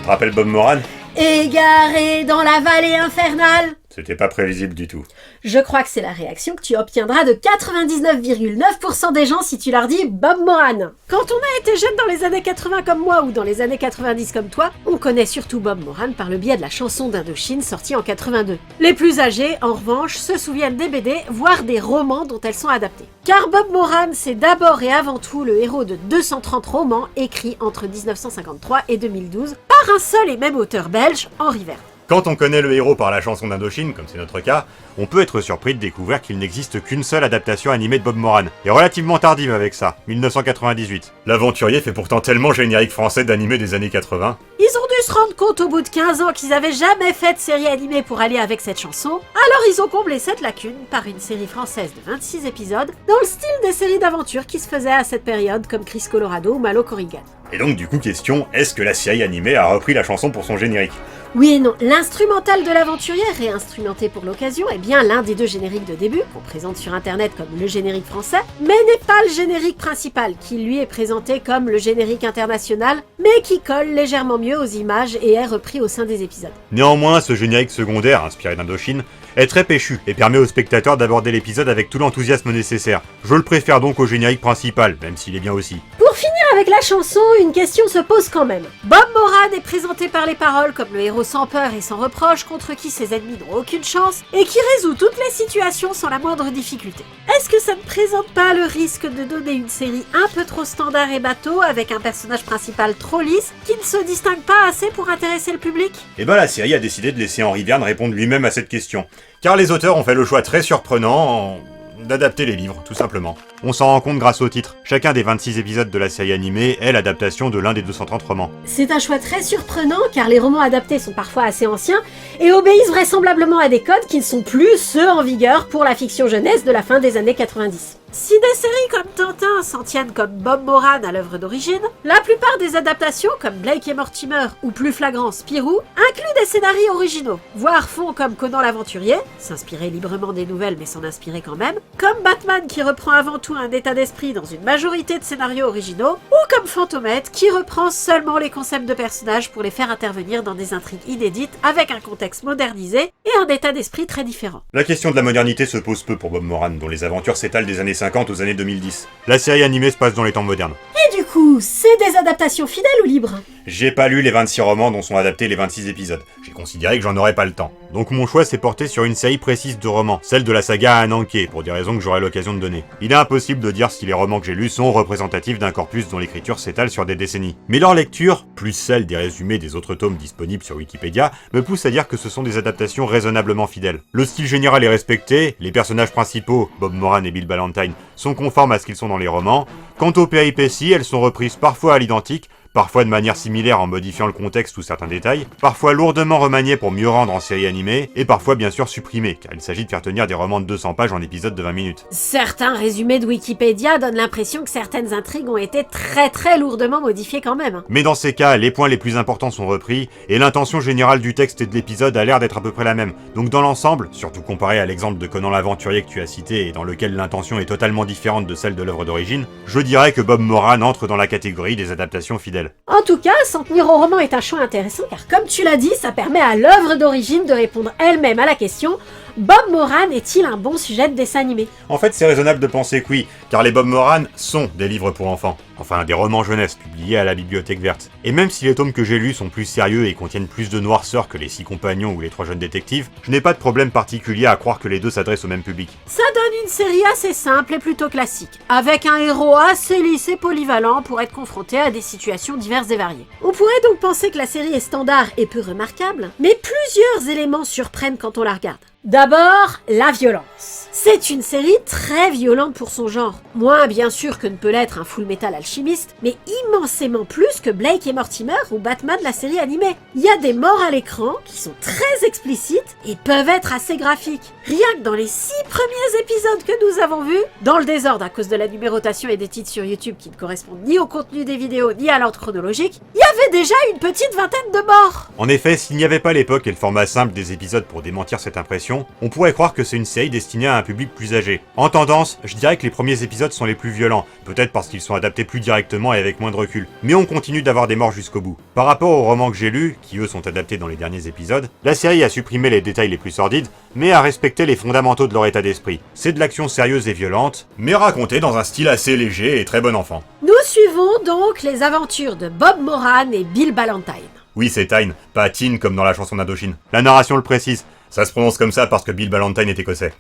te rappelles Bob Moran? Égaré dans la vallée infernale. C'était pas prévisible du tout. Je crois que c'est la réaction que tu obtiendras de 99,9% des gens si tu leur dis Bob Moran. Quand on a été jeune dans les années 80 comme moi ou dans les années 90 comme toi, on connaît surtout Bob Moran par le biais de la chanson d'Indochine sortie en 82. Les plus âgés, en revanche, se souviennent des BD, voire des romans dont elles sont adaptées. Car Bob Moran, c'est d'abord et avant tout le héros de 230 romans écrits entre 1953 et 2012 par un seul et même auteur belge, Henri Verne. Quand on connaît le héros par la chanson d'Indochine, comme c'est notre cas, on peut être surpris de découvrir qu'il n'existe qu'une seule adaptation animée de Bob Moran, et relativement tardive avec ça, 1998. L'aventurier fait pourtant tellement générique français d'animé des années 80. Ils ont dû se rendre compte au bout de 15 ans qu'ils avaient jamais fait de série animée pour aller avec cette chanson, alors ils ont comblé cette lacune par une série française de 26 épisodes, dans le style des séries d'aventure qui se faisaient à cette période comme Chris Colorado ou Malo Corrigan. Et donc du coup question, est-ce que la série animée a repris la chanson pour son générique? Oui et non, l'instrumental de l'aventurier, réinstrumenté pour l'occasion, est bien l'un des deux génériques de début, qu'on présente sur internet comme le générique français, mais n'est pas le générique principal, qui lui est présenté comme le générique international, mais qui colle légèrement mieux aux images et est repris au sein des épisodes. Néanmoins, ce générique secondaire, inspiré d'Indochine, est très péchu et permet aux spectateurs d'aborder l'épisode avec tout l'enthousiasme nécessaire. Je le préfère donc au générique principal, même s'il est bien aussi. Pour finir avec la chanson, une question se pose quand même. Bob Moran est présenté par les paroles comme le héros sans peur et sans reproche contre qui ses ennemis n'ont aucune chance et qui résout toutes les situations sans la moindre difficulté. Est-ce que ça ne présente pas le risque de donner une série un peu trop standard et bateau avec un personnage principal trop lisse qui ne se distingue pas assez pour intéresser le public? Et ben la série a décidé de laisser Henri Verne répondre lui-même à cette question. Car les auteurs ont fait le choix très surprenant d'adapter les livres, tout simplement. On s'en rend compte grâce au titre. Chacun des 26 épisodes de la série animée est l'adaptation de l'un des 230 romans. C'est un choix très surprenant car les romans adaptés sont parfois assez anciens et obéissent vraisemblablement à des codes qui ne sont plus ceux en vigueur pour la fiction jeunesse de la fin des années 90. Si des séries comme Tintin s'en tiennent comme Bob Moran à l'œuvre d'origine, la plupart des adaptations comme Blake et Mortimer ou plus flagrant Spirou incluent des scénarios originaux, voire font comme Conan l'Aventurier, s'inspirer librement des nouvelles mais s'en inspirer quand même, comme Batman qui reprend avant tout un état d'esprit dans une majorité de scénarios originaux, ou comme Fantomette qui reprend seulement les concepts de personnages pour les faire intervenir dans des intrigues inédites avec un contexte modernisé et un état d'esprit très différent. La question de la modernité se pose peu pour Bob Moran, dont les aventures s'étalent des années 50 aux années 2010. La série animée se passe dans les temps modernes. Et du coup, c'est des adaptations fidèles ou libres? J'ai pas lu les 26 romans dont sont adaptés les 26 épisodes. J'ai considéré que j'en aurais pas le temps. Donc mon choix s'est porté sur une série précise de romans, celle de la saga Ananke, pour des raisons que j'aurai l'occasion de donner. Il est impossible de dire si les romans que j'ai lus sont représentatifs d'un corpus dont l'écriture s'étale sur des décennies. Mais leur lecture, plus celle des résumés des autres tomes disponibles sur Wikipédia, me pousse à dire que ce sont des adaptations raisonnablement fidèles. Le style général est respecté, les personnages principaux, Bob Moran et Bill Ballantine, sont conformes à ce qu'ils sont dans les romans. Quant aux péripéties, elles sont reprises parfois à l'identique, parfois de manière similaire en modifiant le contexte ou certains détails, parfois lourdement remaniés pour mieux rendre en série animée, et parfois bien sûr supprimés, car il s'agit de faire tenir des romans de 200 pages en épisodes de 20 minutes. Certains résumés de Wikipédia donnent l'impression que certaines intrigues ont été très lourdement modifiées quand même. Mais dans ces cas, les points les plus importants sont repris, et l'intention générale du texte et de l'épisode a l'air d'être à peu près la même. Donc dans l'ensemble, surtout comparé à l'exemple de Conan l'Aventurier que tu as cité et dans lequel l'intention est totalement différente de celle de l'œuvre d'origine, je dirais que Bob Moran entre dans la catégorie des adaptations fidèles. En tout cas, s'en tenir au roman est un choix intéressant car comme tu l'as dit, ça permet à l'œuvre d'origine de répondre elle-même à la question « Bob Moran est-il un bon sujet de dessin animé ?» En fait, c'est raisonnable de penser que oui, car les Bob Moran sont des livres pour enfants. Enfin, des romans jeunesse publiés à la Bibliothèque Verte. Et même si les tomes que j'ai lus sont plus sérieux et contiennent plus de noirceur que les 6 compagnons ou les 3 jeunes détectives, je n'ai pas de problème particulier à croire que les deux s'adressent au même public. Ça donne une série assez simple et plutôt classique, avec un héros assez lisse et polyvalent pour être confronté à des situations diverses et variées. On pourrait donc penser que la série est standard et peu remarquable, mais plusieurs éléments surprennent quand on la regarde. D'abord, la violence. C'est une série très violente pour son genre. Moins bien sûr que ne peut l'être un Full Metal Alchimiste, mais immensément plus que Blake et Mortimer ou Batman de la série animée. Il y a des morts à l'écran qui sont très explicites et peuvent être assez graphiques. Rien que dans les 6 premiers épisodes que nous avons vus, dans le désordre à cause de la numérotation et des titres sur YouTube qui ne correspondent ni au contenu des vidéos ni à l'ordre chronologique, il y avait déjà une petite vingtaine de morts. En effet, s'il n'y avait pas l'époque et le format simple des épisodes pour démentir cette impression, présentation, on pourrait croire que c'est une série destinée à un public plus âgé. En tendance, je dirais que les premiers épisodes sont les plus violents, peut-être parce qu'ils sont adaptés plus directement et avec moins de recul, mais on continue d'avoir des morts jusqu'au bout. Par rapport aux romans que j'ai lus, qui eux sont adaptés dans les derniers épisodes, la série a supprimé les détails les plus sordides, mais a respecté les fondamentaux de leur état d'esprit. C'est de l'action sérieuse et violente, mais racontée dans un style assez léger et très bon enfant. Nous suivons donc les aventures de Bob Moran et Bill Ballantine. Oui, c'est Tyne, pas Tine comme dans la chanson d'Indochine. La narration le précise, ça se prononce comme ça parce que Bill Ballantine est écossais.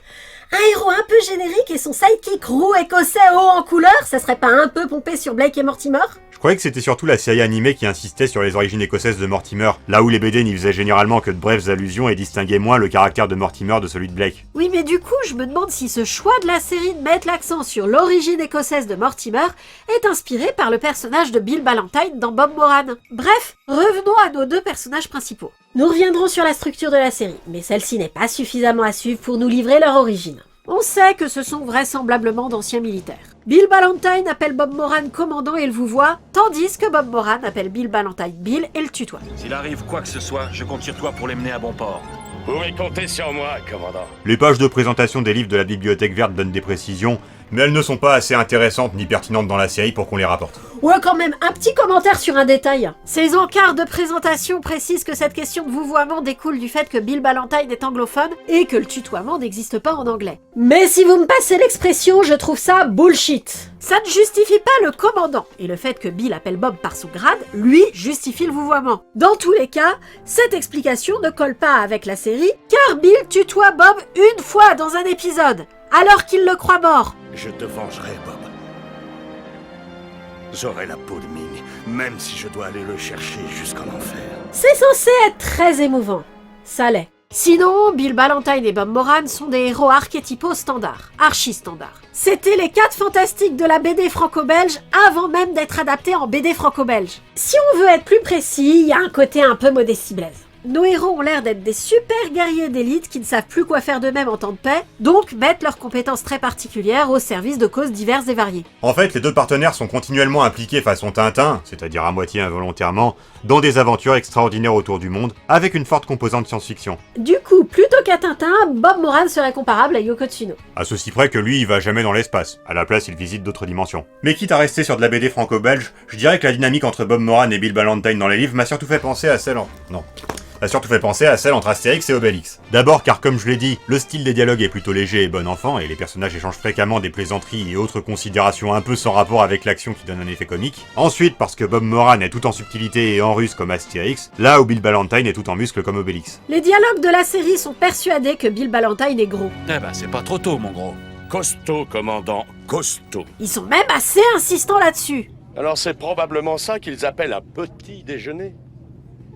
Un héros un peu générique et son sidekick roux écossais haut en couleur, ça serait pas un peu pompé sur Blake et Mortimer? Je croyais que c'était surtout la série animée qui insistait sur les origines écossaises de Mortimer, là où les BD n'y faisaient généralement que de brèves allusions et distinguaient moins le caractère de Mortimer de celui de Blake. Oui, mais du coup, je me demande si ce choix de la série de mettre l'accent sur l'origine écossaise de Mortimer est inspiré par le personnage de Bill Ballantine dans Bob Moran. Bref, revenons à nos deux personnages principaux. Nous reviendrons sur la structure de la série, mais celle-ci n'est pas suffisamment à suivre pour nous livrer leur origine. On sait que ce sont vraisemblablement d'anciens militaires. Bill Ballantine appelle Bob Moran commandant et le vouvoie, tandis que Bob Moran appelle Bill Ballantine Bill et le tutoie. S'il arrive quoi que ce soit, je compte sur toi pour les mener à bon port. Vous pouvez compter sur moi, commandant. Les pages de présentation des livres de la Bibliothèque Verte donnent des précisions, mais elles ne sont pas assez intéressantes ni pertinentes dans la série pour qu'on les rapporte. Ouais, quand même, un petit commentaire sur un détail. Ces encarts de présentation précisent que cette question de vouvoiement découle du fait que Bill Ballantine est anglophone et que le tutoiement n'existe pas en anglais. Mais si vous me passez l'expression, je trouve ça bullshit. Ça ne justifie pas le commandant, et le fait que Bill appelle Bob par son grade, lui, justifie le vouvoiement. Dans tous les cas, cette explication ne colle pas avec la série, car Bill tutoie Bob une fois dans un épisode, alors qu'il le croit mort. Je te vengerai, Bob. J'aurai la peau de Ming, même si je dois aller le chercher jusqu'en enfer. C'est censé être très émouvant. Ça l'est. Sinon, Bill Ballantine et Bob Moran sont des héros archétypaux standards, archi-standards. C'étaient les 4 fantastiques de la BD franco-belge avant même d'être adaptés en BD franco-belge. Si on veut être plus précis, il y a un côté un peu modestie blaise. Nos héros ont l'air d'être des super guerriers d'élite qui ne savent plus quoi faire d'eux-mêmes en temps de paix, donc mettent leurs compétences très particulières au service de causes diverses et variées. En fait, les deux partenaires sont continuellement impliqués façon Tintin, c'est-à-dire à moitié involontairement, dans des aventures extraordinaires autour du monde, avec une forte composante science-fiction. Du coup, plutôt qu'à Tintin, Bob Moran serait comparable à Yoko Tsuno. À ceci près que lui, il va jamais dans l'espace. À la place, il visite d'autres dimensions. Mais quitte à rester sur de la BD franco-belge, je dirais que la dynamique entre Bob Moran et Bill Ballantine dans les livres m'a surtout fait penser à celle entre Astérix et Obélix. D'abord car comme je l'ai dit, le style des dialogues est plutôt léger et bon enfant, et les personnages échangent fréquemment des plaisanteries et autres considérations un peu sans rapport avec l'action qui donne un effet comique. Ensuite parce que Bob Moran est tout en subtilité et en ruse comme Astérix, là où Bill Ballantine est tout en muscle comme Obélix. Les dialogues de la série sont persuadés que Bill Ballantine est gros. Eh ben, c'est pas trop tôt, mon gros. Costaud, commandant, costaud. Ils sont même assez insistants là-dessus. Alors c'est probablement ça qu'ils appellent un petit déjeuner.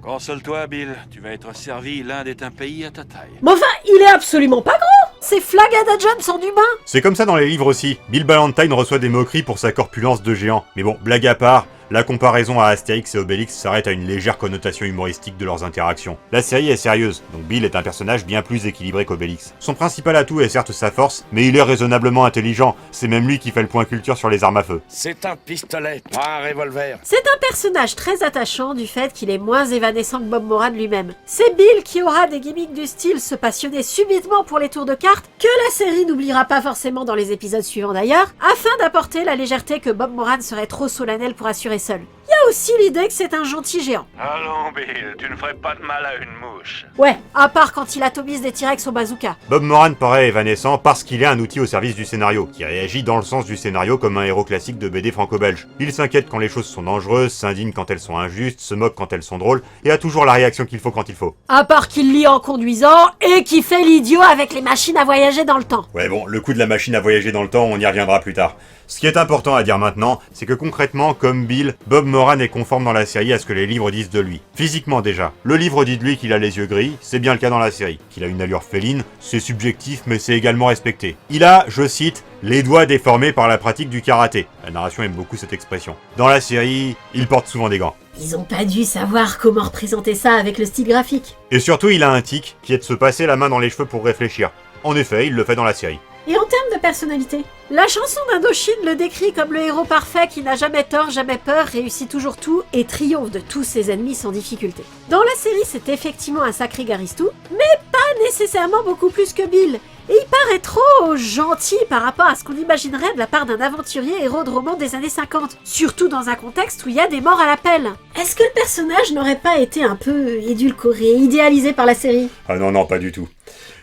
Console-toi, Bill. Tu vas être servi l'Inde est un pays à ta taille. Mais enfin, il est absolument pas gros. C'est Flagada Johnson en humain. C'est comme ça dans les livres aussi. Bill Ballantine reçoit des moqueries pour sa corpulence de géant. Mais bon, blague à part, la comparaison à Astérix et Obélix s'arrête à une légère connotation humoristique de leurs interactions. La série est sérieuse, donc Bill est un personnage bien plus équilibré qu'Obélix. Son principal atout est certes sa force, mais il est raisonnablement intelligent, c'est même lui qui fait le point culture sur les armes à feu. C'est un pistolet, pas un revolver. C'est un personnage très attachant du fait qu'il est moins évanescent que Bob Moran lui-même. C'est Bill qui aura des gimmicks du style se passionner subitement pour les tours de cartes, que la série n'oubliera pas forcément dans les épisodes suivants d'ailleurs, afin d'apporter la légèreté que Bob Moran serait trop solennel pour assurer seul. Il y a aussi l'idée que c'est un gentil géant. Allons, Bill, tu ne ferais pas de mal à une mouche. Ouais, à part quand il atomise des T-Rex au bazooka. Bob Moran paraît évanescent parce qu'il est un outil au service du scénario, qui réagit dans le sens du scénario comme un héros classique de BD franco-belge. Il s'inquiète quand les choses sont dangereuses, s'indigne quand elles sont injustes, se moque quand elles sont drôles, et a toujours la réaction qu'il faut quand il faut. À part qu'il lit en conduisant et qu'il fait l'idiot avec les machines à voyager dans le temps. Ouais bon, le coup de la machine à voyager dans le temps, on y reviendra plus tard. Ce qui est important à dire maintenant, c'est que concrètement, comme Bill, Bob Moran est conforme dans la série à ce que les livres disent de lui. Physiquement déjà, le livre dit de lui qu'il a les yeux gris, c'est bien le cas dans la série. Qu'il a une allure féline, c'est subjectif mais c'est également respecté. Il a, je cite, les doigts déformés par la pratique du karaté. La narration aime beaucoup cette expression. Dans la série, il porte souvent des gants. Ils ont pas dû savoir comment représenter ça avec le style graphique. Et surtout, il a un tic qui est de se passer la main dans les cheveux pour réfléchir. En effet, il le fait dans la série. Et en termes de personnalité, la chanson d'Indochine le décrit comme le héros parfait qui n'a jamais tort, jamais peur, réussit toujours tout et triomphe de tous ses ennemis sans difficulté. Dans la série, c'est effectivement un sacré Garistou, mais pas nécessairement beaucoup plus que Bill. Et il paraît trop gentil par rapport à ce qu'on imaginerait de la part d'un aventurier héros de roman des années 50, surtout dans un contexte où il y a des morts à la pelle. Est-ce que le personnage n'aurait pas été un peu édulcoré, idéalisé par la série ? Ah non, pas du tout.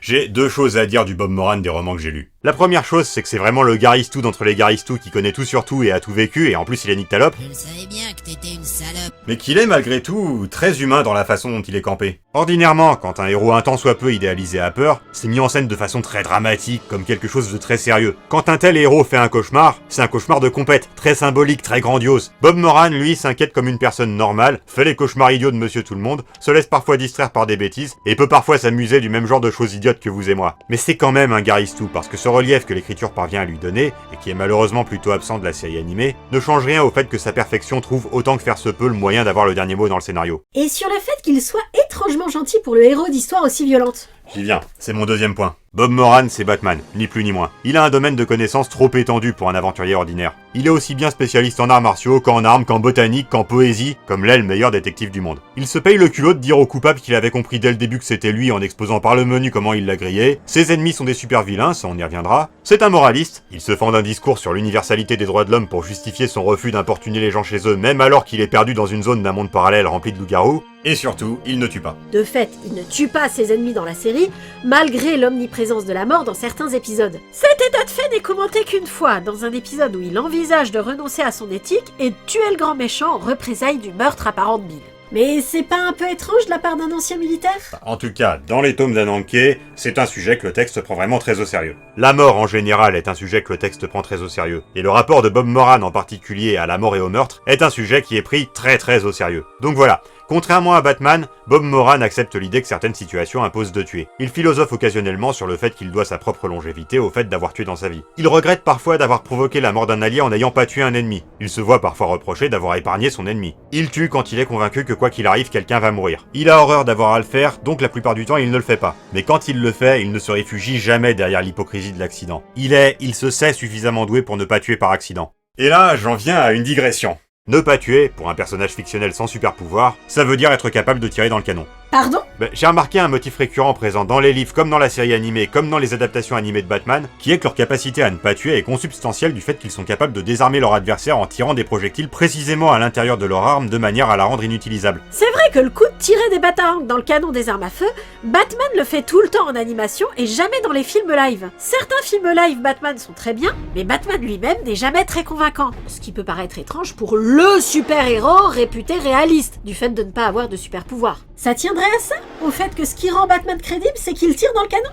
J'ai 2 choses à dire du Bob Moran des romans que j'ai lus. La première chose, c'est que c'est vraiment le Garistou d'entre les Garistou qui connaît tout sur tout et a tout vécu, et en plus il est nyctalope. Je le savais bien que t'étais une salope. Mais qu'il est malgré tout très humain dans la façon dont il est campé. Ordinairement, quand un héros un tant soit peu idéalisé a peur, c'est mis en scène de façon très dramatique, comme quelque chose de très sérieux. Quand un tel héros fait un cauchemar, c'est un cauchemar de compète, très symbolique, très grandiose. Bob Moran, lui, s'inquiète comme une personne normale, fait les cauchemars idiots de Monsieur Tout-le-Monde, se laisse parfois distraire par des bêtises, et peut parfois s'amuser du même genre de choses idiotes que vous et moi. Mais c'est quand même un Garistou, parce que ce relief que l'écriture parvient à lui donner, et qui est malheureusement plutôt absent de la série animée, ne change rien au fait que sa perfection trouve autant que faire se peut le moyen d'avoir le dernier mot dans le scénario. Et sur le fait qu'il soit étrangement gentil pour le héros d'histoire aussi violente. J'y viens, c'est mon deuxième point. Bob Moran, c'est Batman, ni plus ni moins. Il a un domaine de connaissances trop étendu pour un aventurier ordinaire. Il est aussi bien spécialiste en arts martiaux qu'en armes, qu'en botanique, qu'en poésie, comme l'est le meilleur détective du monde. Il se paye le culot de dire au coupable qu'il avait compris dès le début que c'était lui en exposant par le menu comment il l'a grillé. Ses ennemis sont des super vilains, ça on y reviendra. C'est un moraliste, il se fend d'un discours sur l'universalité des droits de l'homme pour justifier son refus d'importuner les gens chez eux, même alors qu'il est perdu dans une zone d'un monde parallèle rempli de loups-garous. Et surtout, il ne tue pas. De fait, il ne tue pas ses ennemis dans la série, malgré l'omniprésence de la mort dans certains épisodes. Cet état de fait n'est commenté qu'une fois, dans un épisode où il envisage de renoncer à son éthique et de tuer le grand méchant en représailles du meurtre apparent de Bill. Mais c'est pas un peu étrange de la part d'un ancien militaire ? En tout cas, dans les tomes d'Ananke, c'est un sujet que le texte prend vraiment très au sérieux. La mort en général est un sujet que le texte prend très au sérieux. Et le rapport de Bob Moran en particulier à la mort et au meurtre est un sujet qui est pris très au sérieux. Donc voilà. Contrairement à Batman, Bob Moran accepte l'idée que certaines situations imposent de tuer. Il philosophe occasionnellement sur le fait qu'il doit sa propre longévité au fait d'avoir tué dans sa vie. Il regrette parfois d'avoir provoqué la mort d'un allié en n'ayant pas tué un ennemi. Il se voit parfois reprocher d'avoir épargné son ennemi. Il tue quand il est convaincu que quoi qu'il arrive, quelqu'un va mourir. Il a horreur d'avoir à le faire, donc la plupart du temps il ne le fait pas. Mais quand il le fait, il ne se réfugie jamais derrière l'hypocrisie de l'accident. Il se sait suffisamment doué pour ne pas tuer par accident. Et là, j'en viens à une digression. Ne pas tuer, pour un personnage fictionnel sans super pouvoir, ça veut dire être capable de tirer dans le canon. Pardon ? J'ai remarqué un motif récurrent présent dans les livres comme dans la série animée, comme dans les adaptations animées de Batman, qui est que leur capacité à ne pas tuer est consubstantielle du fait qu'ils sont capables de désarmer leur adversaire en tirant des projectiles précisément à l'intérieur de leur arme de manière à la rendre inutilisable. C'est vrai que le coup de tirer des batarangs dans le canon des armes à feu, Batman le fait tout le temps en animation et jamais dans les films live. Certains films live Batman sont très bien, mais Batman lui-même n'est jamais très convaincant, ce qui peut paraître étrange pour LE super-héros réputé réaliste, du fait de ne pas avoir de super pouvoir. Ça tiendrait à ça ? Au fait que ce qui rend Batman crédible, c'est qu'il tire dans le canon ?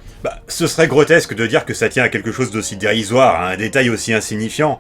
Ce serait grotesque de dire que ça tient à quelque chose d'aussi dérisoire, à un détail aussi insignifiant.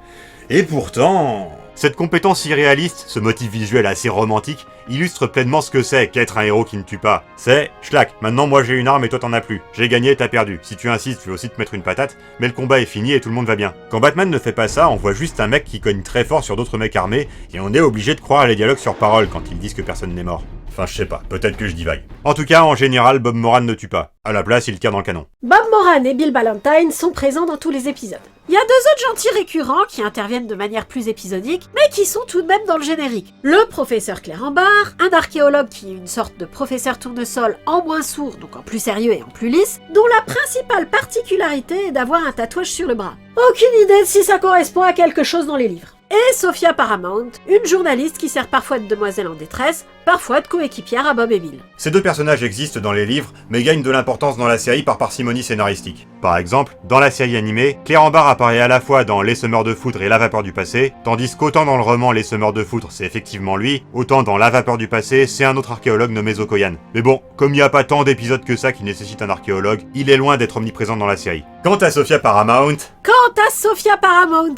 Et pourtant... Cette compétence irréaliste, ce motif visuel assez romantique, illustre pleinement ce que c'est qu'être un héros qui ne tue pas. C'est « Schlack, maintenant moi j'ai une arme et toi t'en as plus. J'ai gagné, t'as perdu. Si tu insistes, je vais aussi te mettre une patate, mais le combat est fini et tout le monde va bien. » Quand Batman ne fait pas ça, on voit juste un mec qui cogne très fort sur d'autres mecs armés, et on est obligé de croire à les dialogues sur parole quand ils disent que personne n'est mort. Enfin, je sais pas, peut-être que je divague. En tout cas, en général, Bob Moran ne tue pas. À la place, il tire dans le canon. Bob Moran et Bill Ballantine sont présents dans tous les épisodes. Il y a 2 autres gentils récurrents qui interviennent de manière plus épisodique, mais qui sont tout de même dans le générique. Le professeur Clérambar, un archéologue qui est une sorte de professeur tournesol en moins sourd, donc en plus sérieux et en plus lisse, dont la principale particularité est d'avoir un tatouage sur le bras. Aucune idée de si ça correspond à quelque chose dans les livres. Et Sophia Paramount, une journaliste qui sert parfois de demoiselle en détresse, parfois de coéquipière à Bob et Bill. Ces 2 personnages existent dans les livres, mais gagnent de l'importance dans la série par parcimonie scénaristique. Par exemple, dans la série animée, Clérambar apparaît à la fois dans Les Semeurs de Foudre et La Vapeur du Passé, tandis qu'autant dans le roman Les Semeurs de Foudre, c'est effectivement lui, autant dans La Vapeur du Passé, c'est un autre archéologue nommé Zokoyan. Mais bon, comme il n'y a pas tant d'épisodes que ça qui nécessitent un archéologue, il est loin d'être omniprésent dans la série. Quant à Sophia Paramount,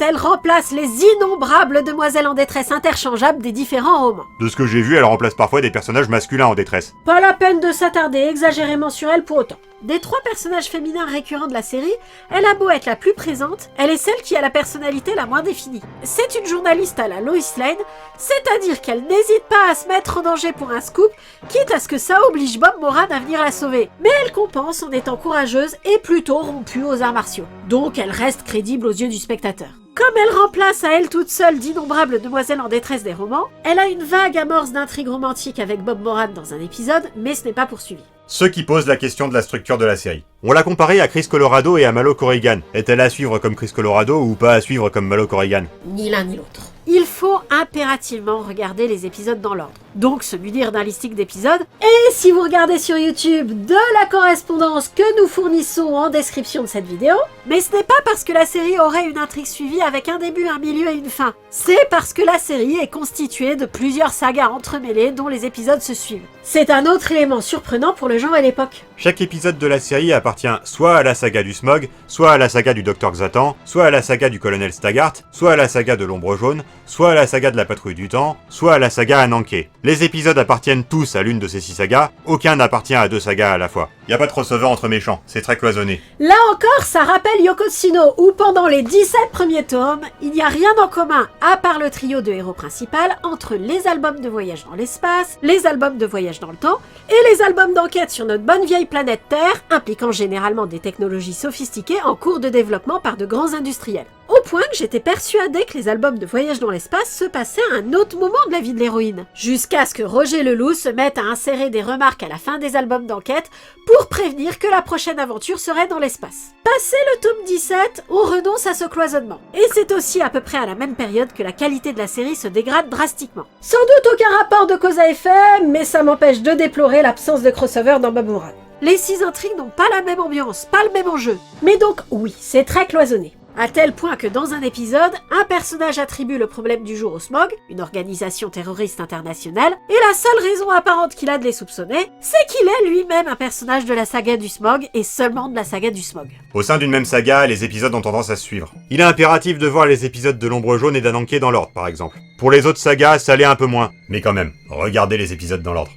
elle remplace les innombrables d'innombrables demoiselles en détresse interchangeables des différents romans. De ce que j'ai vu, elle remplace parfois des personnages masculins en détresse. Pas la peine de s'attarder exagérément sur elle pour autant. Des 3 personnages féminins récurrents de la série, elle a beau être la plus présente, elle est celle qui a la personnalité la moins définie. C'est une journaliste à la Lois Lane, c'est-à-dire qu'elle n'hésite pas à se mettre en danger pour un scoop, quitte à ce que ça oblige Bob Moran à venir la sauver. Mais elle compense en étant courageuse et plutôt rompue aux arts martiaux. Donc elle reste crédible aux yeux du spectateur. Comme elle remplace à elle toute seule d'innombrables demoiselles en détresse des romans, elle a une vague amorce d'intrigue romantique avec Bob Moran dans un épisode, mais ce n'est pas poursuivi. Ce qui pose la question de la structure de la série. On l'a comparée à Chris Colorado et à Malo Corrigan. Est-elle à suivre comme Chris Colorado ou pas à suivre comme Malo Corrigan? Ni l'un ni l'autre. Il faut impérativement regarder les épisodes dans l'ordre. Donc se munir d'un listing d'épisodes. Et si vous regardez sur YouTube, de la correspondance que nous fournissons en description de cette vidéo. Mais ce n'est pas parce que la série aurait une intrigue suivie avec un début, un milieu et une fin. C'est parce que la série est constituée de plusieurs sagas entremêlées dont les épisodes se suivent. C'est un autre élément surprenant pour le genre et l'époque. Chaque épisode de la série appartient soit à la saga du Smog, soit à la saga du Dr Xatan, soit à la saga du Colonel Staggart, soit à la saga de l'Ombre Jaune, soit à la saga de la Patrouille du Temps, soit à la saga Ananke. Les épisodes appartiennent tous à l'une de ces 6 sagas, aucun n'appartient à 2 sagas à la fois. Y a pas de crossover entre méchants, c'est très cloisonné. Là encore, ça rappelle Yoko Tsuno, où pendant les 17 premiers tomes, il n'y a rien en commun, à part le trio de héros principal, entre les albums de voyage dans l'espace, les albums de voyage dans le temps, et les albums d'enquête sur notre bonne vieille planète Terre, impliquant généralement des technologies sophistiquées en cours de développement par de grands industriels. Au point que j'étais persuadée que les albums de voyage dans l'espace se passaient à un autre moment de la vie de l'héroïne. Jusqu'à ce que Roger Leloup se mette à insérer des remarques à la fin des albums d'enquête pour prévenir que la prochaine aventure serait dans l'espace. Passé le tome 17, on renonce à ce cloisonnement. Et c'est aussi à peu près à la même période que la qualité de la série se dégrade drastiquement. Sans doute aucun rapport de cause à effet, mais ça m'empêche de déplorer l'absence de crossover dans Bob Moran. Les 6 intrigues n'ont pas la même ambiance, pas le même enjeu. Mais donc oui, c'est très cloisonné. À tel point que dans un épisode, un personnage attribue le problème du jour au Smog, une organisation terroriste internationale, et la seule raison apparente qu'il a de les soupçonner, c'est qu'il est lui-même un personnage de la saga du Smog, et seulement de la saga du Smog. Au sein d'une même saga, les épisodes ont tendance à se suivre. Il est impératif de voir les épisodes de l'Ombre Jaune et d'Ananke dans l'ordre, par exemple. Pour les autres sagas, ça l'est un peu moins. Mais quand même, regardez les épisodes dans l'ordre.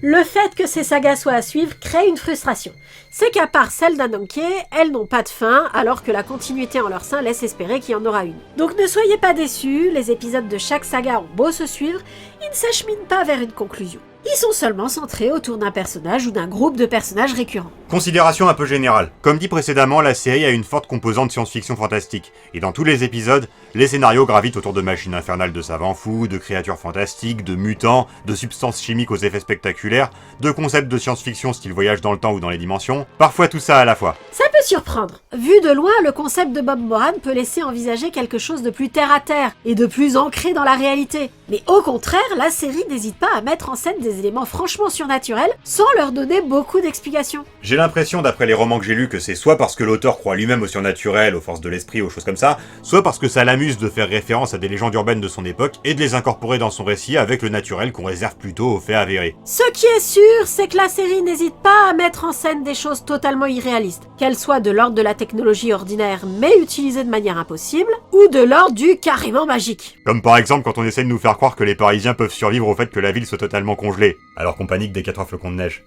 Le fait que ces sagas soient à suivre crée une frustration. C'est qu'à part celle d'Ananke, elles n'ont pas de fin, alors que la continuité en leur sein laisse espérer qu'il y en aura une. Donc ne soyez pas déçus, les épisodes de chaque saga ont beau se suivre, ils ne s'acheminent pas vers une conclusion. Ils sont seulement centrés autour d'un personnage ou d'un groupe de personnages récurrents. Considération un peu générale. Comme dit précédemment, la série a une forte composante science-fiction fantastique. Et dans tous les épisodes, les scénarios gravitent autour de machines infernales de savants fous, de créatures fantastiques, de mutants, de substances chimiques aux effets spectaculaires, de concepts de science-fiction style voyage dans le temps ou dans les dimensions, parfois tout ça à la fois. Ça peut surprendre. Vu de loin, le concept de Bob Moran peut laisser envisager quelque chose de plus terre-à-terre et de plus ancré dans la réalité. Mais au contraire, la série n'hésite pas à mettre en scène des éléments franchement surnaturels sans leur donner beaucoup d'explications. J'ai l'impression, d'après les romans que j'ai lus, que c'est soit parce que l'auteur croit lui-même au surnaturel, aux forces de l'esprit, aux choses comme ça, soit parce que ça l'amuse de faire référence à des légendes urbaines de son époque et de les incorporer dans son récit avec le naturel qu'on réserve plutôt aux faits avérés. Ce qui est sûr, c'est que la série n'hésite pas à mettre en scène des choses totalement irréalistes, qu'elles soient de l'ordre de la technologie ordinaire mais utilisées de manière impossible, ou de l'ordre du carrément magique. Comme par exemple quand on essaie de nous faire croire que les Parisiens peuvent survivre au fait que la ville soit totalement congelée, alors qu'on panique dès 4 flocons de neige.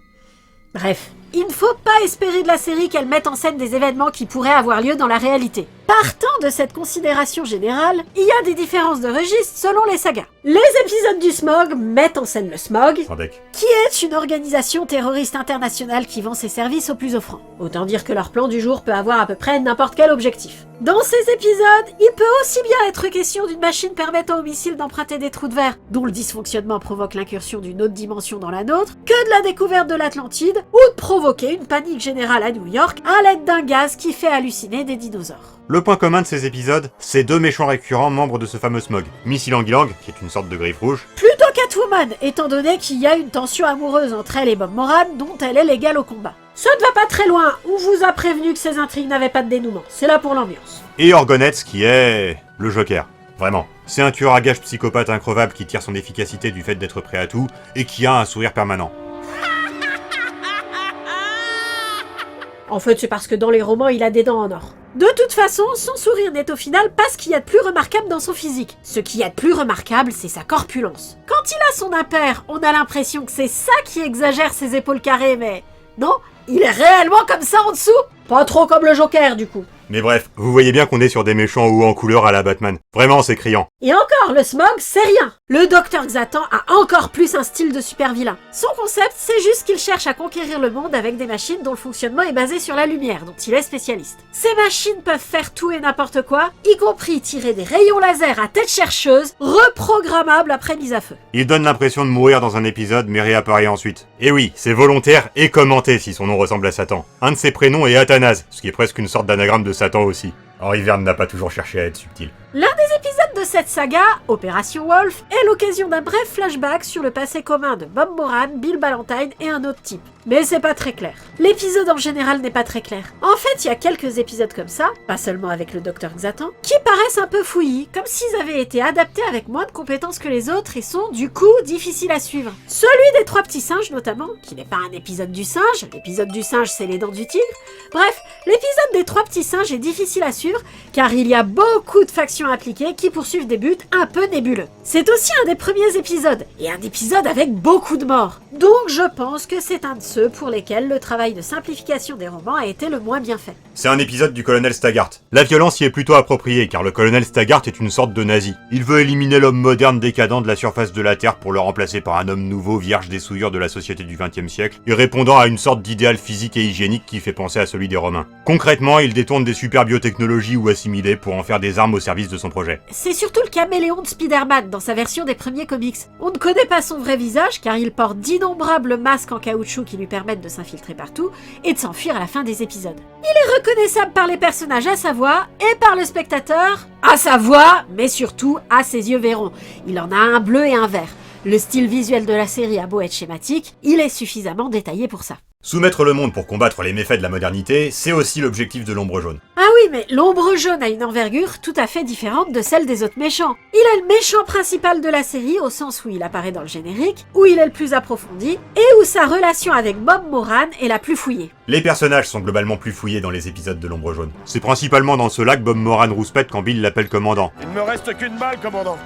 Bref, il ne faut pas espérer de la série qu'elle mette en scène des événements qui pourraient avoir lieu dans la réalité. Partant de cette considération générale, il y a des différences de registre selon les sagas. Les épisodes du Smog mettent en scène le Smog, qui est une organisation terroriste internationale qui vend ses services aux plus offrants. Autant dire que leur plan du jour peut avoir à peu près n'importe quel objectif. Dans ces épisodes, il peut aussi bien être question d'une machine permettant aux missiles d'emprunter des trous de verre, dont le dysfonctionnement provoque l'incursion d'une autre dimension dans la nôtre, que de la découverte de l'Atlantide, ou de provoquer une panique générale à New York à l'aide d'un gaz qui fait halluciner des dinosaures. Le point commun de ces épisodes, c'est 2 méchants récurrents membres de ce fameux Smog. Miss Ylang-Ylang, qui est une sorte de griffe rouge. Plutôt Catwoman, étant donné qu'il y a une tension amoureuse entre elle et Bob Moran, dont elle est l'égale au combat. Ça ne va pas très loin, on vous a prévenu que ces intrigues n'avaient pas de dénouement, c'est là pour l'ambiance. Et Orgonetz, qui est... le Joker. Vraiment. C'est un tueur à gages psychopathe increvable qui tire son efficacité du fait d'être prêt à tout, et qui a un sourire permanent. En fait, c'est parce que dans les romans, il a des dents en or. De toute façon, son sourire n'est au final pas ce qu'il y a de plus remarquable dans son physique. Ce qu'il y a de plus remarquable, c'est sa corpulence. Quand il a son impair, on a l'impression que c'est ça qui exagère ses épaules carrées, mais... non, il est réellement comme ça en dessous. Pas trop comme le Joker, du coup. Mais bref, vous voyez bien qu'on est sur des méchants hauts en couleur à la Batman. Vraiment, c'est criant. Et encore, le smog, c'est rien. Le docteur Xatan a encore plus un style de super vilain. Son concept, c'est juste qu'il cherche à conquérir le monde avec des machines dont le fonctionnement est basé sur la lumière, dont il est spécialiste. Ces machines peuvent faire tout et n'importe quoi, y compris tirer des rayons laser à tête chercheuse, reprogrammables après mise à feu. Il donne l'impression de mourir dans un épisode, mais réapparaît ensuite. Et oui, c'est volontaire et commenté si son nom ressemble à Satan. Un de ses prénoms est Athanase, ce qui est presque une sorte d'anagramme de Satan aussi. Henry Verne n'a pas toujours cherché à être subtil. L'un des épisodes de cette saga, Opération Wolf, est l'occasion d'un bref flashback sur le passé commun de Bob Moran, Bill Ballantine et un autre type. Mais c'est pas très clair. L'épisode en général n'est pas très clair. En fait, il y a quelques épisodes comme ça, pas seulement avec le Dr Xatan, qui paraissent un peu fouillis, comme s'ils avaient été adaptés avec moins de compétences que les autres et sont, du coup, difficiles à suivre. Celui des 3 petits singes, notamment, qui n'est pas un épisode du singe, l'épisode du singe, c'est les dents du tigre. Bref, l'épisode des 3 petits singes est difficile à suivre, car il y a beaucoup de factions impliquées qui poursuivent des buts un peu nébuleux. C'est aussi un des premiers épisodes, et un épisode avec beaucoup de morts. Donc je pense que c'est un de ceux pour lesquels le travail de simplification des romans a été le moins bien fait. C'est un épisode du colonel Staggart. La violence y est plutôt appropriée, car le colonel Staggart est une sorte de nazi. Il veut éliminer l'homme moderne décadent de la surface de la Terre pour le remplacer par un homme nouveau, vierge des souillures de la société du XXe siècle, et répondant à une sorte d'idéal physique et hygiénique qui fait penser à celui des Romains. Concrètement, il détourne des super biotechnologies ou assimilées pour en faire des armes au service de son projet. C'est surtout le caméléon de Spider-Man dans sa version des premiers comics. On ne connaît pas son vrai visage car il porte d'innombrables masques en caoutchouc qui lui permettent de s'infiltrer partout et de s'enfuir à la fin des épisodes. Il est reconnaissable par les personnages à sa voix et par le spectateur à sa voix, mais surtout à ses yeux verrons. Il en a un bleu et un vert. Le style visuel de la série a beau être schématique, il est suffisamment détaillé pour ça. Soumettre le monde pour combattre les méfaits de la modernité, c'est aussi l'objectif de l'Ombre Jaune. Ah oui, mais l'Ombre Jaune a une envergure tout à fait différente de celle des autres méchants. Il est le méchant principal de la série au sens où il apparaît dans le générique, où il est le plus approfondi, et où sa relation avec Bob Moran est la plus fouillée. Les personnages sont globalement plus fouillés dans les épisodes de l'Ombre Jaune. C'est principalement dans ceux-là que Bob Moran rouspète quand Bill l'appelle commandant. Il ne me reste qu'une balle, commandant.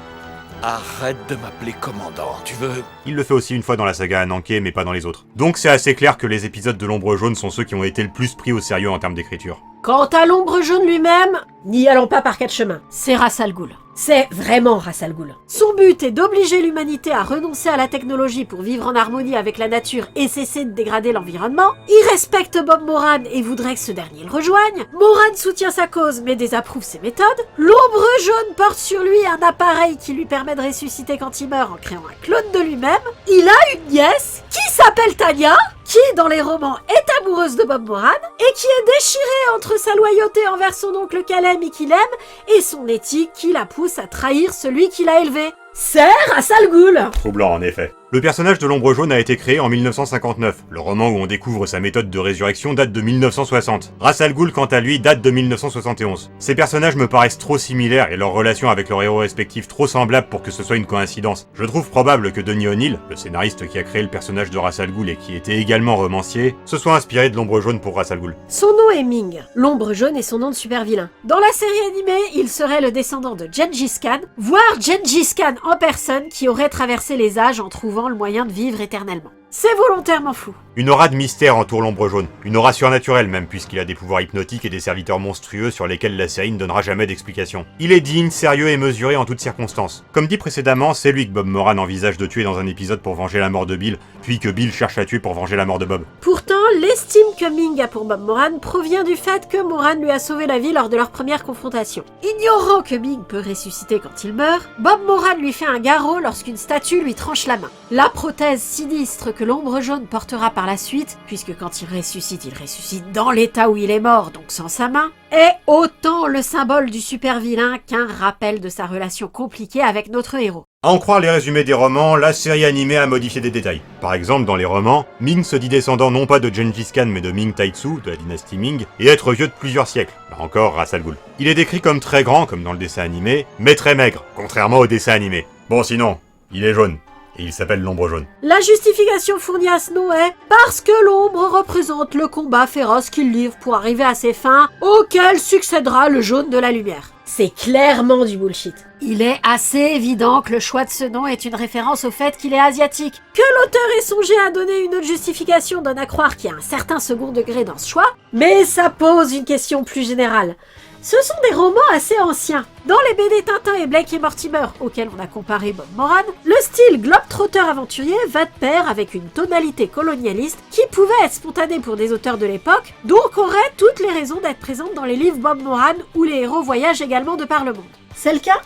Arrête de m'appeler commandant, tu veux... Il le fait aussi une fois dans la saga Ananké, mais pas dans les autres. Donc c'est assez clair que les épisodes de l'Ombre Jaune sont ceux qui ont été le plus pris au sérieux en termes d'écriture. Quant à l'Ombre Jaune lui-même, n'y allons pas par 4 chemins. C'est Ra's al Ghul. C'est vraiment Ra's al Ghul. Son but est d'obliger l'humanité à renoncer à la technologie pour vivre en harmonie avec la nature et cesser de dégrader l'environnement. Il respecte Bob Moran et voudrait que ce dernier le rejoigne. Moran soutient sa cause mais désapprouve ses méthodes. L'Ombre Jaune porte sur lui un appareil qui lui permet de ressusciter quand il meurt en créant un clone de lui-même. Il a une nièce qui s'appelle Tanya, qui, dans les romans, est amoureuse de Bob Moran et qui est déchirée entre sa loyauté envers son oncle Calem et qu'il aime et son éthique qui la pousse à trahir celui qui l'a élevé. C'est Ra's al Ghul. Troublant en effet. Le personnage de l'Ombre Jaune a été créé en 1959. Le roman où on découvre sa méthode de résurrection date de 1960. Ra's al Ghul, quant à lui, date de 1971. Ces personnages me paraissent trop similaires et leurs relations avec leurs héros respectifs trop semblables pour que ce soit une coïncidence. Je trouve probable que Denny O'Neil, le scénariste qui a créé le personnage de Ra's al Ghul et qui était également romancier, se soit inspiré de l'Ombre Jaune pour Ra's al Ghul. Son nom est Ming. L'Ombre Jaune est son nom de super vilain. Dans la série animée, il serait le descendant de Gengis Khan, voire Gengis Khan en personne qui aurait traversé les âges en trouvant le moyen de vivre éternellement. C'est volontairement flou. Une aura de mystère entoure l'Ombre Jaune, une aura surnaturelle même, puisqu'il a des pouvoirs hypnotiques et des serviteurs monstrueux sur lesquels la série ne donnera jamais d'explication. Il est digne, sérieux et mesuré en toutes circonstances. Comme dit précédemment, c'est lui que Bob Moran envisage de tuer dans un épisode pour venger la mort de Bill, puis que Bill cherche à tuer pour venger la mort de Bob. Pourtant, l'estime que Ming a pour Bob Moran provient du fait que Moran lui a sauvé la vie lors de leur première confrontation. Ignorant que Ming peut ressusciter quand il meurt, Bob Moran lui fait un garrot lorsqu'une statue lui tranche la main. La prothèse sinistre que l'Ombre Jaune portera par la suite, puisque quand il ressuscite dans l'état où il est mort, donc sans sa main, est autant le symbole du super vilain qu'un rappel de sa relation compliquée avec notre héros. À en croire les résumés des romans, la série animée a modifié des détails. Par exemple, dans les romans, Ming se dit descendant non pas de Gengis Khan mais de Ming Taitsu, de la dynastie Ming, et être vieux de plusieurs siècles. Là encore, Ra's al Ghul. Il est décrit comme très grand, comme dans le dessin animé, mais très maigre, contrairement au dessin animé. Bon sinon, il est jaune. et il s'appelle l'Ombre Jaune. La justification fournie à Snow est parce que l'ombre représente le combat féroce qu'il livre pour arriver à ses fins, auquel succédera le jaune de la lumière. C'est clairement du bullshit. Il est assez évident que le choix de ce nom est une référence au fait qu'il est asiatique. Que l'auteur ait songé à donner une autre justification donne à croire qu'il y a un certain second degré dans ce choix, mais ça pose une question plus générale. Ce sont des romans assez anciens. Dans les BD Tintin et Blake et Mortimer, auxquels on a comparé Bob Moran, le style globe-trotter aventurier va de pair avec une tonalité colonialiste qui pouvait être spontanée pour des auteurs de l'époque, donc aurait toutes les raisons d'être présente dans les livres Bob Moran où les héros voyagent également de par le monde. C'est le cas ?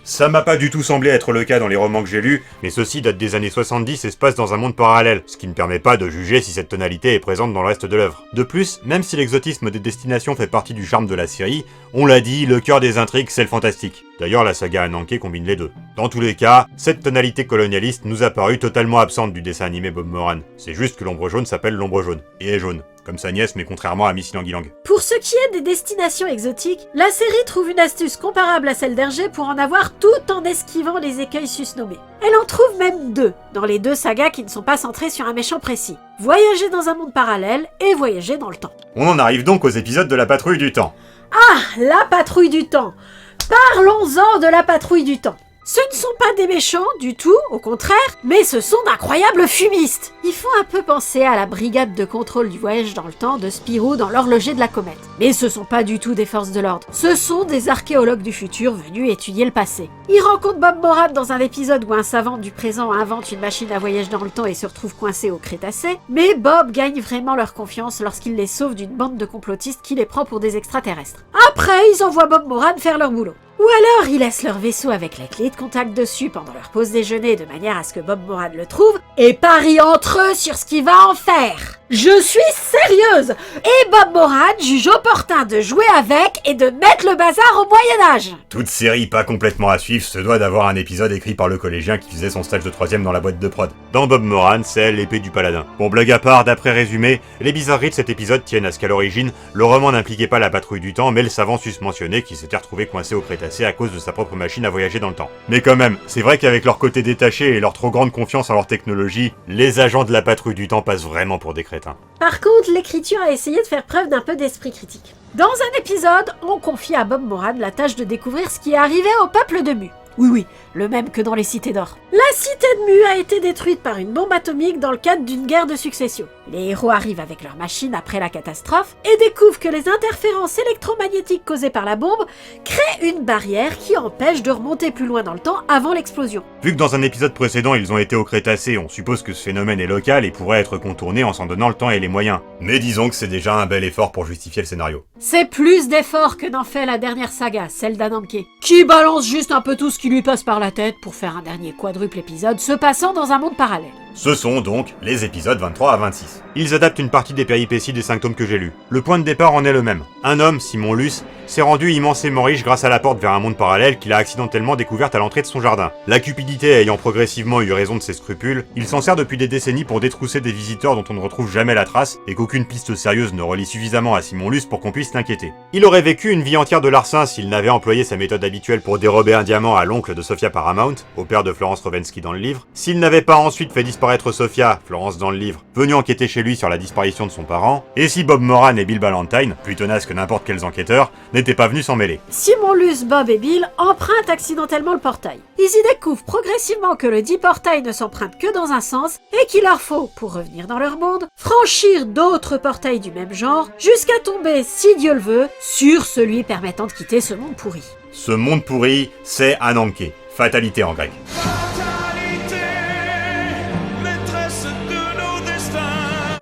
Ça m'a pas du tout semblé être le cas dans les romans que j'ai lus, mais ceux-ci datent des années 70 et se passent dans un monde parallèle, ce qui ne permet pas de juger si cette tonalité est présente dans le reste de l'œuvre. De plus, même si l'exotisme des destinations fait partie du charme de la série, on l'a dit, le cœur des intrigues c'est le fantastique. D'ailleurs, la saga Ananke combine les deux. Dans tous les cas, cette tonalité colonialiste nous a paru totalement absente du dessin animé Bob Moran. C'est juste que l'Ombre Jaune s'appelle l'Ombre Jaune, et est jaune. Comme sa nièce, mais contrairement à Miss Ilang. Pour ce qui est des destinations exotiques, la série trouve une astuce comparable à celle d'Hergé pour en avoir tout en esquivant les écueils susnommés. Elle en trouve même deux, dans les deux sagas qui ne sont pas centrées sur un méchant précis. Voyager dans un monde parallèle et voyager dans le temps. On en arrive donc aux épisodes de la Patrouille du Temps. Ah, la Patrouille du Temps. Parlons-en de la Patrouille du Temps. Ce ne sont pas des méchants du tout, au contraire, mais ce sont d'incroyables fumistes. Ils font un peu penser à la brigade de contrôle du voyage dans le temps de Spirou dans l'horloger de la comète. Mais ce sont pas du tout des forces de l'ordre. Ce sont des archéologues du futur venus étudier le passé. Ils rencontrent Bob Moran dans un épisode où un savant du présent invente une machine à voyage dans le temps et se retrouve coincé au Crétacé, mais Bob gagne vraiment leur confiance lorsqu'il les sauve d'une bande de complotistes qui les prend pour des extraterrestres. Après, ils envoient Bob Moran faire leur boulot. Ou alors, ils laissent leur vaisseau avec la clé de contact dessus pendant leur pause déjeuner de manière à ce que Bob Moran le trouve et parient entre eux sur ce qu'il va en faire. Je suis sérieuse! Et Bob Moran juge opportun de jouer avec et de mettre le bazar au Moyen-Âge. Toute série pas complètement à suivre se doit d'avoir un épisode écrit par le collégien qui faisait son stage de 3ème dans la boîte de prod. Dans Bob Moran, c'est l'épée du paladin. Bon, blague à part, d'après résumé, les bizarreries de cet épisode tiennent à ce qu'à l'origine, le roman n'impliquait pas la patrouille du temps, mais le savant susmentionné qui s'était retrouvé coincé au Crétacé à cause de sa propre machine à voyager dans le temps. Mais quand même, c'est vrai qu'avec leur côté détaché et leur trop grande confiance en leur technologie, les agents de la patrouille du temps passent vraiment pour des crétins. Par contre, l'écriture a essayé de faire preuve d'un peu d'esprit critique. Dans un épisode, on confie à Bob Moran la tâche de découvrir ce qui est arrivé au peuple de Mu. Oui, le même que dans les cités d'or. La cité de Mu a été détruite par une bombe atomique dans le cadre d'une guerre de succession. Les héros arrivent avec leur machine après la catastrophe et découvrent que les interférences électromagnétiques causées par la bombe créent une barrière qui empêche de remonter plus loin dans le temps avant l'explosion. Vu que dans un épisode précédent ils ont été au Crétacé, on suppose que ce phénomène est local et pourrait être contourné en s'en donnant le temps et les moyens. Mais disons que c'est déjà un bel effort pour justifier le scénario. C'est plus d'efforts que n'en fait la dernière saga, celle d'Ananke, qui balance juste un peu tout ce qui lui passe par la tête pour faire un dernier quadruple épisode se passant dans un monde parallèle. Ce sont donc les épisodes 23 à 26. Ils adaptent une partie des péripéties des 5 tomes que j'ai lus. Le point de départ en est le même. Un homme, Simon Luce, s'est rendu immensément riche grâce à la porte vers un monde parallèle qu'il a accidentellement découverte à l'entrée de son jardin. La cupidité ayant progressivement eu raison de ses scrupules, il s'en sert depuis des décennies pour détrousser des visiteurs dont on ne retrouve jamais la trace et qu'aucune piste sérieuse ne relie suffisamment à Simon Luce pour qu'on puisse l'inquiéter. Il aurait vécu une vie entière de larcin s'il n'avait employé sa méthode habituelle pour dérober un diamant à l'oncle de Sophia Paramount, au père de Florence Rovensky dans le livre, s'il n'avait pas ensuite fait disparaître Sophia, Florence dans le livre, venu enquêter chez lui sur la disparition de son parent, et si Bob Moran et Bill Ballantine, plus tenaces que n'importe quels enquêteurs, n'étaient pas venus s'en mêler. Simon Luce, Bob et Bill empruntent accidentellement le portail. Ils y découvrent progressivement que le dit portail ne s'emprunte que dans un sens et qu'il leur faut, pour revenir dans leur monde, franchir d'autres portails du même genre jusqu'à tomber, si Dieu le veut, sur celui permettant de quitter ce monde pourri. Ce monde pourri, c'est Ananke, fatalité en grec.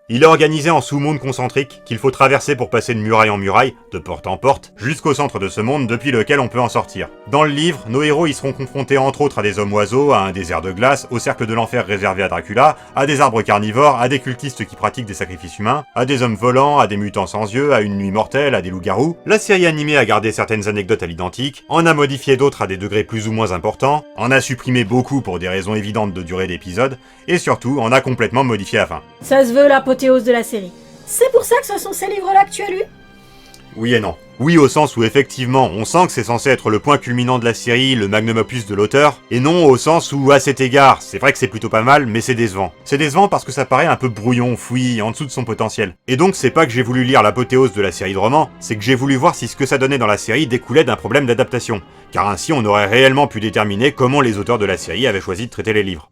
Il est organisé en sous-mondes concentriques qu'il faut traverser pour passer de muraille en muraille, de porte en porte, jusqu'au centre de ce monde depuis lequel on peut en sortir. Dans le livre, nos héros y seront confrontés entre autres à des hommes-oiseaux, à un désert de glace, au cercle de l'enfer réservé à Dracula, à des arbres carnivores, à des cultistes qui pratiquent des sacrifices humains, à des hommes volants, à des mutants sans yeux, à une nuit mortelle, à des loups-garous. La série animée a gardé certaines anecdotes à l'identique, en a modifié d'autres à des degrés plus ou moins importants, en a supprimé beaucoup pour des raisons évidentes de durée d'épisode, et surtout en a complètement modifié la fin. Ça se veut l'apothéose de la série. C'est pour ça que ce sont ces livres-là que tu as lus ? Oui et non. Oui, au sens où effectivement, on sent que c'est censé être le point culminant de la série, le magnum opus de l'auteur, et non au sens où, à cet égard, c'est vrai que c'est plutôt pas mal, mais c'est décevant. C'est décevant parce que ça paraît un peu brouillon, fouillis, en dessous de son potentiel. Et donc c'est pas que j'ai voulu lire l'apothéose de la série de romans, c'est que j'ai voulu voir si ce que ça donnait dans la série découlait d'un problème d'adaptation. Car ainsi on aurait réellement pu déterminer comment les auteurs de la série avaient choisi de traiter les livres.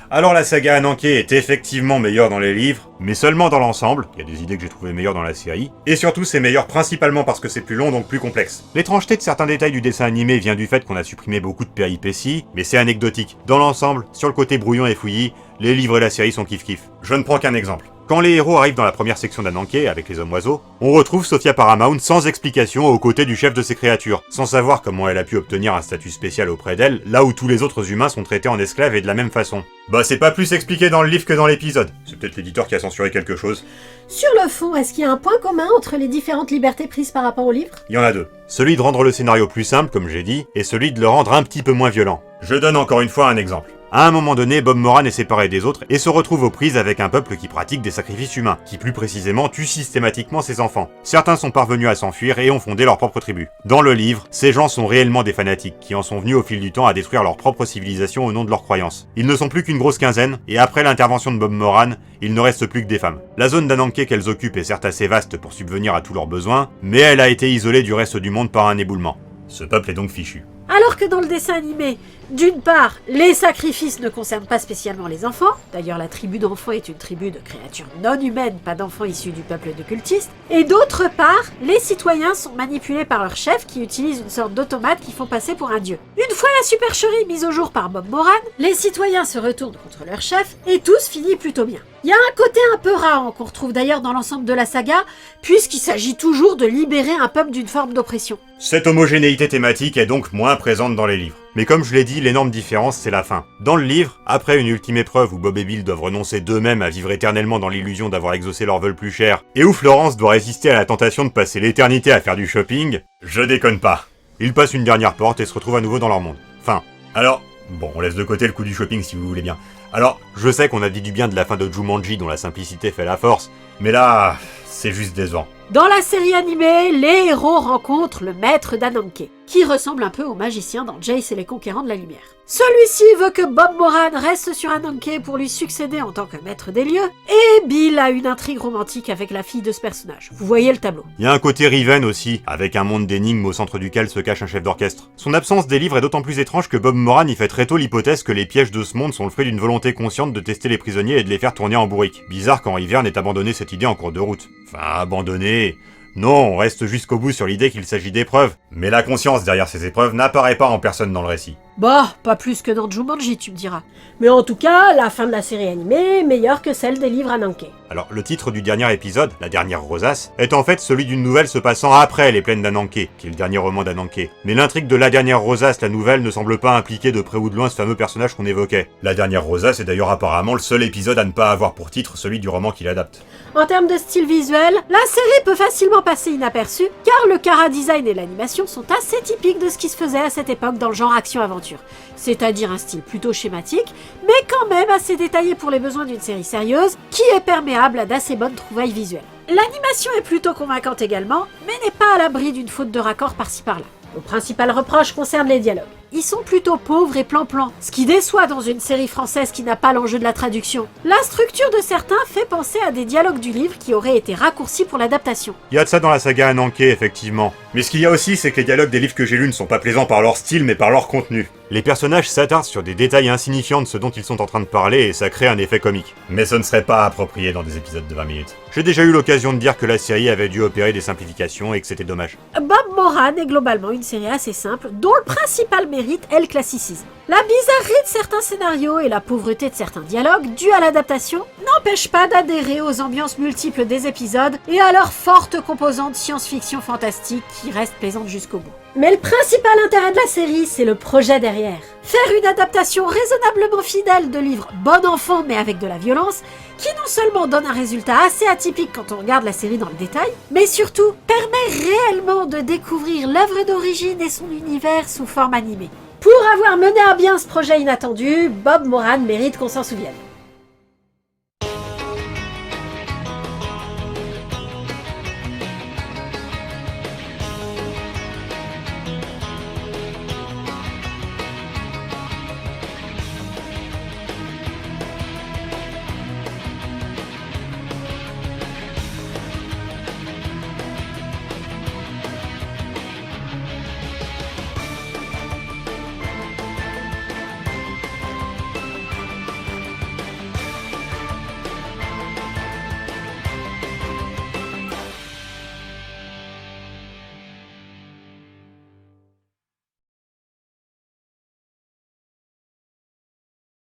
Alors, la saga Ananké est effectivement meilleure dans les livres, mais seulement dans l'ensemble, il y a des idées que j'ai trouvées meilleures dans la série, et surtout c'est meilleur principalement parce que c'est plus long donc plus complexe. L'étrangeté de certains détails du dessin animé vient du fait qu'on a supprimé beaucoup de péripéties, mais c'est anecdotique. Dans l'ensemble, sur le côté brouillon et fouillis, les livres et la série sont kiff-kiff. Je ne prends qu'un exemple. Quand les héros arrivent dans la première section d'Ananké, avec les hommes-oiseaux, on retrouve Sophia Paramount sans explication aux côtés du chef de ces créatures, sans savoir comment elle a pu obtenir un statut spécial auprès d'elle, là où tous les autres humains sont traités en esclaves et de la même façon. Bah c'est pas plus expliqué dans le livre que dans l'épisode. C'est peut-être l'éditeur qui a censuré quelque chose. sur le fond, est-ce qu'il y a un point commun entre les différentes libertés prises par rapport au livre? Il y en a deux. Celui de rendre le scénario plus simple, comme j'ai dit, et celui de le rendre un petit peu moins violent. Je donne encore une fois un exemple. À un moment donné, Bob Moran est séparé des autres et se retrouve aux prises avec un peuple qui pratique des sacrifices humains, qui plus précisément tue systématiquement ses enfants. Certains sont parvenus à s'enfuir et ont fondé leur propre tribu. Dans le livre, ces gens sont réellement des fanatiques, qui en sont venus au fil du temps à détruire leur propre civilisation au nom de leurs croyances. Ils ne sont plus qu'une grosse quinzaine, et après l'intervention de Bob Moran, il ne reste plus que des femmes. La zone d'Ananké qu'elles occupent est certes assez vaste pour subvenir à tous leurs besoins, mais elle a été isolée du reste du monde par un éboulement. Ce peuple est donc fichu. Alors que dans le dessin animé, d'une part, les sacrifices ne concernent pas spécialement les enfants, d'ailleurs la tribu d'enfants est une tribu de créatures non humaines, pas d'enfants issus du peuple de cultistes, et d'autre part, les citoyens sont manipulés par leur chef qui utilise une sorte d'automate qui font passer pour un dieu. Une fois la supercherie mise au jour par Bob Moran, les citoyens se retournent contre leur chef et tous finit plutôt bien. Il y a un côté un peu rare qu'on retrouve d'ailleurs dans l'ensemble de la saga, puisqu'il s'agit toujours de libérer un peuple d'une forme d'oppression. Cette homogénéité thématique est donc moins présente dans les livres. Mais comme je l'ai dit, l'énorme différence, c'est la fin. Dans le livre, après une ultime épreuve où Bob et Bill doivent renoncer d'eux-mêmes à vivre éternellement dans l'illusion d'avoir exaucé leur vœu plus cher, et où Florence doit résister à la tentation de passer l'éternité à faire du shopping, je déconne pas. Ils passent une dernière porte et se retrouvent à nouveau dans leur monde. Enfin, alors, bon, on laisse de côté le coup du shopping si vous voulez bien. Alors, je sais qu'on a dit du bien de la fin de Jumanji dont la simplicité fait la force, mais là, c'est juste décevant. Dans la série animée, les héros rencontrent le maître d'Ananké, qui ressemble un peu au magicien dans Jace et les Conquérants de la Lumière. Celui-ci veut que Bob Moran reste sur Ananké pour lui succéder en tant que maître des lieux, et Bill a une intrigue romantique avec la fille de ce personnage. Vous voyez le tableau. Il y a un côté Riven aussi, avec un monde d'énigmes au centre duquel se cache un chef d'orchestre. Son absence des livres est d'autant plus étrange que Bob Moran y fait très tôt l'hypothèse que les pièges de ce monde sont le fruit d'une volonté consciente de tester les prisonniers et de les faire tourner en bourrique. Bizarre qu'Henri Verne ait abandonné cette idée en cours de route. Enfin, abandonné... Non, on reste jusqu'au bout sur l'idée qu'il s'agit d'épreuves. Mais la conscience derrière ces épreuves n'apparaît pas en personne dans le récit. Bah, pas plus que dans Jumanji, tu me diras. Mais en tout cas, la fin de la série animée est meilleure que celle des livres Ananké. Alors, le titre du dernier épisode, La dernière rosace, est en fait celui d'une nouvelle se passant après Les plaines d'Ananké, qui est le dernier roman d'Ananké. Mais l'intrigue de La dernière rosace, la nouvelle, ne semble pas impliquer de près ou de loin ce fameux personnage qu'on évoquait. La dernière rosace est d'ailleurs apparemment le seul épisode à ne pas avoir pour titre celui du roman qu'il adapte. En termes de style visuel, la série peut facilement passer inaperçue, car le chara-design et l'animation sont assez typiques de ce qui se faisait à cette époque dans le genre action-aventure. C'est-à-dire un style plutôt schématique, mais quand même assez détaillé pour les besoins d'une série sérieuse, qui est perméable à d'assez bonnes trouvailles visuelles. L'animation est plutôt convaincante également, mais n'est pas à l'abri d'une faute de raccord par-ci par-là. Le principal reproche concerne les dialogues. Ils sont plutôt pauvres et plan-plan, ce qui déçoit dans une série française qui n'a pas l'enjeu de la traduction. La structure de certains fait penser à des dialogues du livre qui auraient été raccourcis pour l'adaptation. Il y a de ça dans la saga Ananké, effectivement. Mais ce qu'il y a aussi, c'est que les dialogues des livres que j'ai lus ne sont pas plaisants par leur style, mais par leur contenu. Les personnages s'attardent sur des détails insignifiants de ce dont ils sont en train de parler et ça crée un effet comique. Mais ce ne serait pas approprié dans des épisodes de 20 minutes. J'ai déjà eu l'occasion de dire que la série avait dû opérer des simplifications et que c'était dommage. Bob Moran est globalement une série assez simple, dont le principal mérite est le classicisme. La bizarrerie de certains scénarios et la pauvreté de certains dialogues, dus à l'adaptation, n'empêchent pas d'adhérer aux ambiances multiples des épisodes et à leur forte composante science-fiction fantastique qui reste plaisante jusqu'au bout. Mais le principal intérêt de la série, c'est le projet derrière. Faire une adaptation raisonnablement fidèle de livres bon enfant mais avec de la violence, qui non seulement donne un résultat assez atypique quand on regarde la série dans le détail, mais surtout permet réellement de découvrir l'œuvre d'origine et son univers sous forme animée. Pour avoir mené à bien ce projet inattendu, Bob Moran mérite qu'on s'en souvienne.